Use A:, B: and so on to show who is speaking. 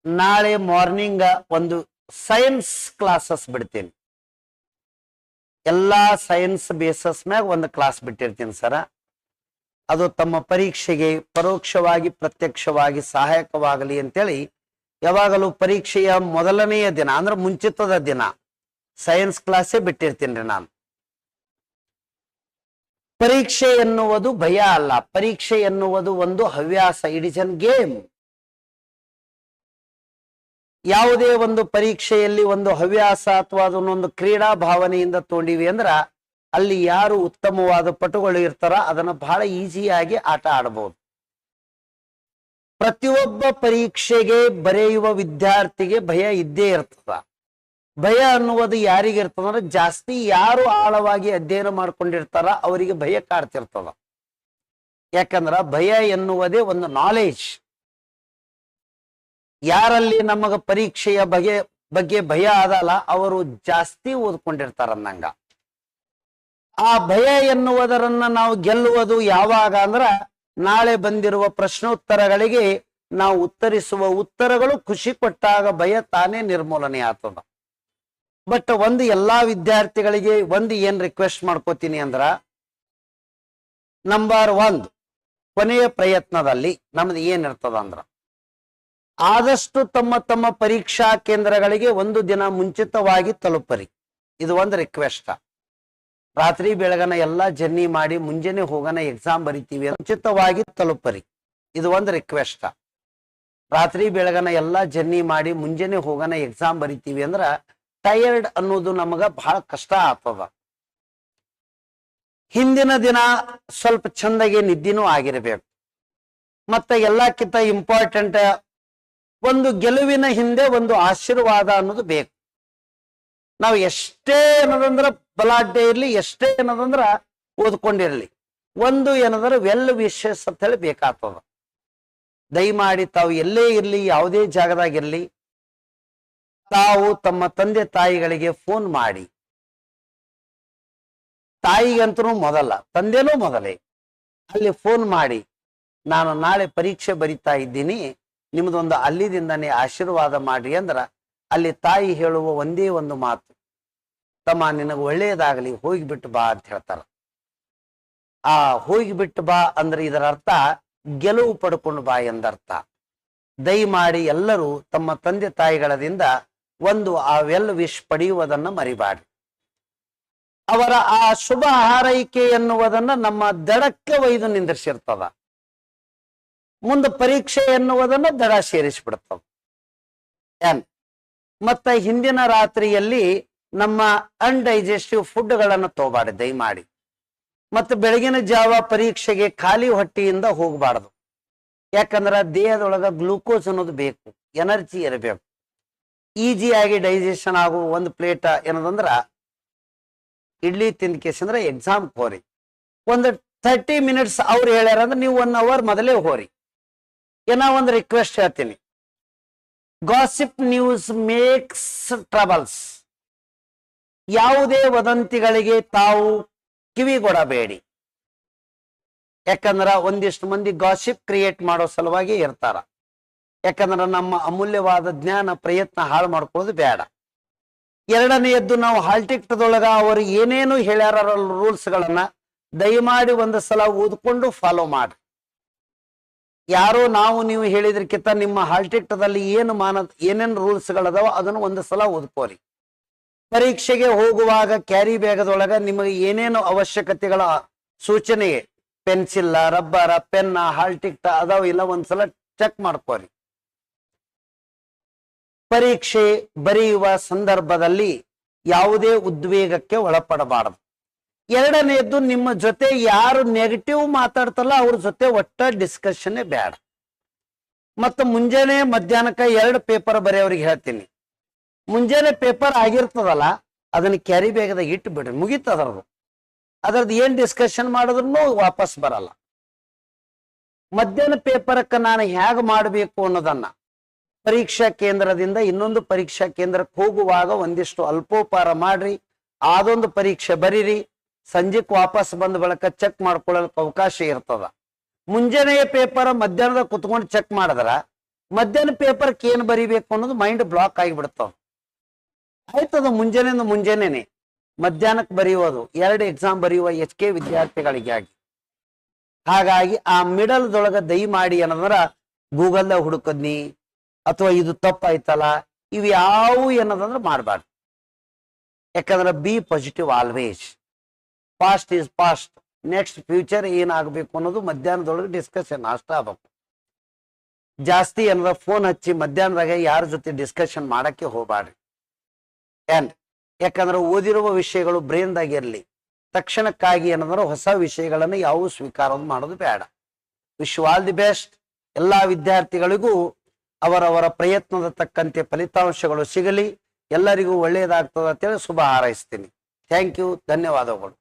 A: ನಾಳೆ ಮಾರ್ನಿಂಗ್ ಒಂದು science classes ಬಿಡ್ತೀನಿ. ಎಲ್ಲಾ ಸೈನ್ಸ್ ಬೇಸಸ್ ಮ್ಯಾಗ ಒಂದು ಕ್ಲಾಸ್ ಬಿಟ್ಟಿರ್ತೀನಿ ಸರ. ಅದು ತಮ್ಮ ಪರೀಕ್ಷೆಗೆ ಪರೋಕ್ಷವಾಗಿ ಪ್ರತ್ಯಕ್ಷವಾಗಿ ಸಹಾಯಕವಾಗಲಿ ಅಂತೇಳಿ ಯಾವಾಗಲೂ ಪರೀಕ್ಷೆಯ ಮೊದಲನೆಯ ದಿನ ಅಂದ್ರೆ ಮುಂಚಿತದ ದಿನ ಸೈನ್ಸ್ ಕ್ಲಾಸೇ ಬಿಟ್ಟಿರ್ತೀನಿ ರೀ ನಾನು. ಪರೀಕ್ಷೆ ಎನ್ನುವುದು ಭಯ ಅಲ್ಲ, ಪರೀಕ್ಷೆ ಎನ್ನುವುದು ಒಂದು ಹವ್ಯಾಸ. It is an game. ಯಾವುದೇ ಒಂದು ಪರೀಕ್ಷೆಯಲ್ಲಿ ಒಂದು ಹವ್ಯಾಸ ಅಥವಾ ಅದನ್ನೊಂದು ಕ್ರೀಡಾ ಭಾವನೆಯಿಂದ ತಗೊಂಡಿವಿ ಅಂದ್ರ ಅಲ್ಲಿ ಯಾರು ಉತ್ತಮವಾದ ಪಟುಗಳು ಇರ್ತಾರ ಅದನ್ನ ಬಹಳ ಈಸಿಯಾಗಿ ಆಟ ಆಡಬಹುದು. ಪ್ರತಿಯೊಬ್ಬ ಪರೀಕ್ಷೆಗೆ ಬರೆಯುವ ವಿದ್ಯಾರ್ಥಿಗೆ ಭಯ ಇದ್ದೇ ಇರ್ತದ. ಭಯ ಅನ್ನುವುದು ಯಾರಿಗೆ ಇರ್ತದಂದ್ರೆ ಜಾಸ್ತಿ ಯಾರು ಆಳವಾಗಿ ಅಧ್ಯಯನ ಮಾಡ್ಕೊಂಡಿರ್ತಾರ ಅವರಿಗೆ ಭಯ ಕಾಡ್ತಿರ್ತದ. ಯಾಕಂದ್ರ ಭಯ ಎನ್ನುವುದೇ ಒಂದು ನಾಲೆಜ್. ಯಾರಲ್ಲಿ ನಮಗ ಪರೀಕ್ಷೆಯ ಬಗ್ಗೆ ಭಯ ಆದಲ್ಲ ಅವರು ಜಾಸ್ತಿ ಓದ್ಕೊಂಡಿರ್ತಾರ ಅನ್ನಂಗ. ಆ ಭಯ ಎನ್ನುವುದರನ್ನ ನಾವು ಗೆಲ್ಲುವುದು ಯಾವಾಗ ಅಂದ್ರ ನಾಳೆ ಬಂದಿರುವ ಪ್ರಶ್ನೋತ್ತರಗಳಿಗೆ ನಾವು ಉತ್ತರಿಸುವ ಉತ್ತರಗಳು ಖುಷಿ ಕೊಟ್ಟಾಗ ಭಯ ತಾನೇ ನಿರ್ಮೂಲನೆ ಆಗ್ತದ. ಬಟ್ ಒಂದು ಎಲ್ಲಾ ವಿದ್ಯಾರ್ಥಿಗಳಿಗೆ ಒಂದು ಏನ್ ರಿಕ್ವೆಸ್ಟ್ ಮಾಡ್ಕೋತೀನಿ ಅಂದ್ರ, ನಂಬರ್ 1 ಕೊನೆಯ ಪ್ರಯತ್ನದಲ್ಲಿ ನಮ್ದು ಏನಿರ್ತದ ಅಂದ್ರ ಆದಷ್ಟು ತಮ್ಮ ತಮ್ಮ ಪರೀಕ್ಷಾ ಕೇಂದ್ರಗಳಿಗೆ ಒಂದು ದಿನ ಮುಂಚಿತವಾಗಿ ತಲುಪರಿ. ಇದು ಒಂದು ರಿಕ್ವೆಸ್ಟ್. ರಾತ್ರಿ ಬೆಳಗನ ಎಲ್ಲಾ ಜರ್ನಿ ಮಾಡಿ ಮುಂಜಾನೆ ಹೋಗನ ಎಕ್ಸಾಮ್ ಬರಿತೀವಿ, ಮುಂಚಿತವಾಗಿ ತಲುಪರಿ. ಇದು ಒಂದು ರಿಕ್ವೆಸ್ಟ್. ರಾತ್ರಿ ಬೆಳಗನ ಎಲ್ಲಾ ಜರ್ನಿ ಮಾಡಿ ಮುಂಜಾನೆ ಹೋಗನ ಎಕ್ಸಾಮ್ ಬರಿತೀವಿ ಅಂದ್ರ ಟಯರ್ಡ್ ಅನ್ನೋದು ನಮಗ ಬಹಳ ಕಷ್ಟ ಆಗ್ತದ. ಹಿಂದಿನ ದಿನ ಸ್ವಲ್ಪ ಚಂದಾಗಿ ನಿದ್ದಿನೂ ಆಗಿರ್ಬೇಕು. ಮತ್ತೆ ಎಲ್ಲಕ್ಕಿಂತ ಇಂಪಾರ್ಟೆಂಟ್ ಒಂದು ಗೆಲುವಿನ ಹಿಂದೆ ಒಂದು ಆಶೀರ್ವಾದ ಅನ್ನೋದು ಬೇಕು. ನಾವು ಎಷ್ಟೇ ಏನದಂದ್ರ ಬಲಾಢ್ಯ ಇರ್ಲಿ, ಎಷ್ಟೇ ಏನದಂದ್ರ ಓದ್ಕೊಂಡಿರ್ಲಿ, ಒಂದು ಏನಂದ್ರೆ ವೆಲ್ ವಿಶಸ್ ಅಂತ ಹೇಳಿ ಬೇಕಾಗ್ತದ. ದಯಮಾಡಿ ತಾವು ಎಲ್ಲೇ ಇರ್ಲಿ, ಯಾವುದೇ ಜಾಗದಾಗಿರ್ಲಿ, ತಾವು ತಮ್ಮ ತಂದೆ ತಾಯಿಗಳಿಗೆ ಫೋನ್ ಮಾಡಿ, ತಾಯಿಗಂತೂ ಮೊದಲ, ತಂದೆನೂ ಮೊದಲೇ, ಅಲ್ಲಿ ಫೋನ್ ಮಾಡಿ ನಾನು ನಾಳೆ ಪರೀಕ್ಷೆ ಬರಿತಾ ಇದ್ದೀನಿ, ನಿಮ್ದೊಂದು ಅಲ್ಲಿದಿಂದನೇ ಆಶೀರ್ವಾದ ಮಾಡ್ರಿ ಅಂದ್ರ ಅಲ್ಲಿ ತಾಯಿ ಹೇಳುವ ಒಂದೇ ಒಂದು ಮಾತು, ತಮ್ಮ ನಿನಗೆ ಒಳ್ಳೆಯದಾಗಲಿ, ಹೋಗಿಬಿಟ್ಟು ಬಾ ಅಂತ ಹೇಳ್ತಾರ. ಆ ಹೋಗಿಬಿಟ್ಟು ಬಾ ಅಂದ್ರೆ ಇದರ ಅರ್ಥ ಗೆಲುವು ಪಡ್ಕೊಂಡು ಬಾ ಎಂದರ್ಥ. ದಯಮಾಡಿ ಎಲ್ಲರೂ ತಮ್ಮ ತಂದೆ ತಾಯಿಗಳದಿಂದ ಒಂದು ಆ ವೆಲ್ ವಿಶ್ ಪಡೆಯುವುದನ್ನ ಮರಿಬಾಡಿ. ಅವರ ಆ ಶುಭ ಹಾರೈಕೆ ಎನ್ನುವುದನ್ನ ನಮ್ಮ ದಡಕ್ಕೆ ಒಯ್ದು ನಿಂದಿರ್ಸಿರ್ತದ. ಮುಂದೆ ಪರೀಕ್ಷೆ ಎನ್ನುವುದನ್ನ ದಡ ಸೇರಿಸ್ಬಿಡ್ತದ. ಮತ್ತೆ ಹಿಂದಿನ ರಾತ್ರಿಯಲ್ಲಿ ನಮ್ಮ ಅನ್ಡೈಜೆಸ್ಟಿವ್ ಫುಡ್ಗಳನ್ನು ತಗೋಬಾರ್ದು ದಯಮಾಡಿ. ಮತ್ತೆ ಬೆಳಗಿನ ಜಾವ ಪರೀಕ್ಷೆಗೆ ಖಾಲಿ ಹೊಟ್ಟೆಯಿಂದ ಹೋಗಬಾರ್ದು. ಯಾಕಂದ್ರ ದೇಹದೊಳಗ ಗ್ಲೂಕೋಸ್ ಅನ್ನೋದು ಬೇಕು, ಎನರ್ಜಿ ಇರಬೇಕು. ಈಸಿಯಾಗಿ ಡೈಜೆಷನ್ ಆಗುವ ಒಂದು ಪ್ಲೇಟ್ ಏನದಂದ್ರ ಇಡ್ಲಿ ತಿಂದ್ಕೇಸಂದ್ರ ಎಕ್ಸಾಮ್ ಹೋರಿ. ಒಂದು 30 ಮಿನಿಟ್ಸ್ ಅವ್ರು ಹೇಳ್ಯಾರ ಅಂದ್ರೆ ನೀವು 1 ಅವರ್ ಮೊದಲೇ ಹೋರಿ. ಏನೋ ಒಂದು ರಿಕ್ವೆಸ್ಟ್ ಹೇಳ್ತೀನಿ, ಗಾಸಿಪ್ ನ್ಯೂಸ್ ಮೇಕ್ಸ್ ಟ್ರಬಲ್ಸ್. ಯಾವುದೇ ವದಂತಿಗಳಿಗೆ ತಾವು ಕಿವಿಗೊಡಬೇಡಿ. ಯಾಕಂದ್ರ ಒಂದಿಷ್ಟು ಮಂದಿ ಗಾಸಿಪ್ ಕ್ರಿಯೇಟ್ ಮಾಡೋ ಸಲುವಾಗಿ ಇರ್ತಾರ. ಯಾಕಂದ್ರ ನಮ್ಮ ಅಮೂಲ್ಯವಾದ ಜ್ಞಾನ ಪ್ರಯತ್ನ ಹಾಳು ಮಾಡ್ಕೊಳ್ಳೋದು ಬೇಡ. ಎರಡನೆಯದ್ದು, ನಾವು ಹಾಲ್ ಟಿಕೆಟ್ದೊಳಗ ಅವರು ಏನೇನು ಹೇಳ್ಯಾರ ರೂಲ್ಸ್ ಗಳನ್ನ ದಯಮಾಡಿ ಒಂದು ಸಲ ಓದ್ಕೊಂಡು ಫಾಲೋ ಮಾಡ್ರಿ. ಯಾರೋ ನಾವು ನೀವು ಹೇಳಿದ್ರಕ್ಕಿಂತ ನಿಮ್ಮ ಹಾಲ್ ಟಿಕೆಟ್ದಲ್ಲಿ ಏನೇನು ರೂಲ್ಸ್ ಗಳದಾವ ಅದನ್ನು ಒಂದು ಸಲ ಓದ್ಕೋರಿ. ಪರೀಕ್ಷೆಗೆ ಹೋಗುವಾಗ ಕ್ಯಾರಿ ಬ್ಯಾಗದೊಳಗ ನಿಮಗೆ ಏನೇನು ಅವಶ್ಯಕತೆಗಳ ಸೂಚನೆ, ಪೆನ್ಸಿಲ್, ರಬ್ಬರ, ಪೆನ್, ಹಾಲ್ ಟಿಕೆಟ್ ಅದಾವ ಇಲ್ಲ ಒಂದ್ಸಲ ಚೆಕ್ ಮಾಡ್ಕೋರಿ. ಪರೀಕ್ಷೆ ಬರೆಯುವ ಸಂದರ್ಭದಲ್ಲಿ ಯಾವುದೇ ಉದ್ವೇಗಕ್ಕೆ ಒಳಪಡಬಾರದು. ಎರಡನೆಯದ್ದು, ನಿಮ್ಮ ಜೊತೆ ಯಾರು ನೆಗೆಟಿವ್ ಮಾತಾಡ್ತಲ್ಲ ಅವ್ರ ಜೊತೆ ಒಟ್ಟ ಡಿಸ್ಕಷನ್ನೇ ಬೇಡ. ಮತ್ತು ಮುಂಜಾನೆ ಮಧ್ಯಾಹ್ನಕ್ಕೆ 2 ಪೇಪರ್ ಬರೆಯೋರಿಗೆ ಹೇಳ್ತೀನಿ, ಮುಂಜಾನೆ ಪೇಪರ್ ಆಗಿರ್ತದಲ್ಲ ಅದನ್ನ ಕ್ಯಾರಿ ಬ್ಯಾಗದಾಗ ಇಟ್ಟು ಬಿಡ್ರಿ, ಮುಗೀತದ್ರದು. ಅದ್ರದ್ದು ಏನ್ ಡಿಸ್ಕಷನ್ ಮಾಡಿದ್ರು ವಾಪಸ್ ಬರಲ್ಲ. ಮಧ್ಯಾಹ್ನ ಪೇಪರ್ಕ್ಕೆ ನಾನು ಹೇಗೆ ಮಾಡಬೇಕು ಅನ್ನೋದನ್ನ ಪರೀಕ್ಷಾ ಕೇಂದ್ರದಿಂದ ಇನ್ನೊಂದು ಪರೀಕ್ಷಾ ಕೇಂದ್ರಕ್ಕೆ ಹೋಗುವಾಗ ಒಂದಿಷ್ಟು ಅಲ್ಪೋಪಾರ ಮಾಡ್ರಿ, ಅದೊಂದು ಪರೀಕ್ಷೆ ಬರೀರಿ. ಸಂಜೆಕ್ ವಾಪಸ್ ಬಂದ ಬಳಿಕ ಚೆಕ್ ಮಾಡ್ಕೊಳ್ಳೋಕೆ ಅವಕಾಶ ಇರ್ತದ. ಮುಂಜಾನೆಯ ಪೇಪರ್ ಮಧ್ಯಾಹ್ನದ ಕುತ್ಕೊಂಡು ಚೆಕ್ ಮಾಡಿದ್ರ ಮಧ್ಯಾಹ್ನ ಪೇಪರ್ಗೆ ಏನ್ ಬರಿಬೇಕು ಅನ್ನೋದು ಮೈಂಡ್ ಬ್ಲಾಕ್ ಆಗಿಬಿಡ್ತಾವ. ಆಯ್ತದ ಮುಂಜಾನೆನೆ ಮಧ್ಯಾಹ್ನಕ್ಕೆ ಬರೆಯುವುದು 2 ಎಕ್ಸಾಮ್ ಬರೆಯುವ HK ವಿದ್ಯಾರ್ಥಿಗಳಿಗೆ ಆಗಿ. ಹಾಗಾಗಿ ಆ ಮಿಡಲ್ದೊಳಗ ದಯಮಾಡಿ ಏನಂದ್ರ ಗೂಗಲ್ದಾಗ ಹುಡುಕದ್ನಿ ಅಥವಾ ಇದು ತಪ್ಪಾಯ್ತಲ್ಲ ಇವು ಯಾವು ಏನದಂದ್ರೆ ಮಾಡಬಾರ್ದು. ಯಾಕಂದ್ರೆ B positive always. Past is past, next future ಏನಾಗಬೇಕು ಅನ್ನೋದು ಮಧ್ಯಾಹ್ನದೊಳಗೆ ಡಿಸ್ಕಷನ್ ಅಷ್ಟ ಆಗ್ಬೇಕು. ಜಾಸ್ತಿ ಏನದ ಫೋನ್ ಹಚ್ಚಿ ಮಧ್ಯಾಹ್ನದಾಗ ಯಾರ ಜೊತೆ ಡಿಸ್ಕಷನ್ ಮಾಡಕ್ಕೆ ಹೋಗ್ಬಾರ್ರಿ. ಯಾಕಂದ್ರೆ ಓದಿರುವ ವಿಷಯಗಳು ಬ್ರೈನ್ದಾಗ ಇರಲಿ, ತಕ್ಷಣಕ್ಕಾಗಿ ಏನಂದ್ರೆ ಹೊಸ ವಿಷಯಗಳನ್ನು ಯಾವ ಸ್ವೀಕಾರ ಮಾಡೋದು ಬೇಡ. Wish all the best. ಎಲ್ಲಾ ವಿದ್ಯಾರ್ಥಿಗಳಿಗೂ ಅವರವರ ಪ್ರಯತ್ನದ ತಕ್ಕಂತೆ ಫಲಿತಾಂಶಗಳು ಸಿಗಲಿ, ಎಲ್ಲರಿಗೂ ಒಳ್ಳೆಯದಾಗ್ತದೆ ಅಂತೇಳಿ ಶುಭ ಹಾರೈಸ್ತೀನಿ. ಥ್ಯಾಂಕ್ ಯು, ಧನ್ಯವಾದಗಳು.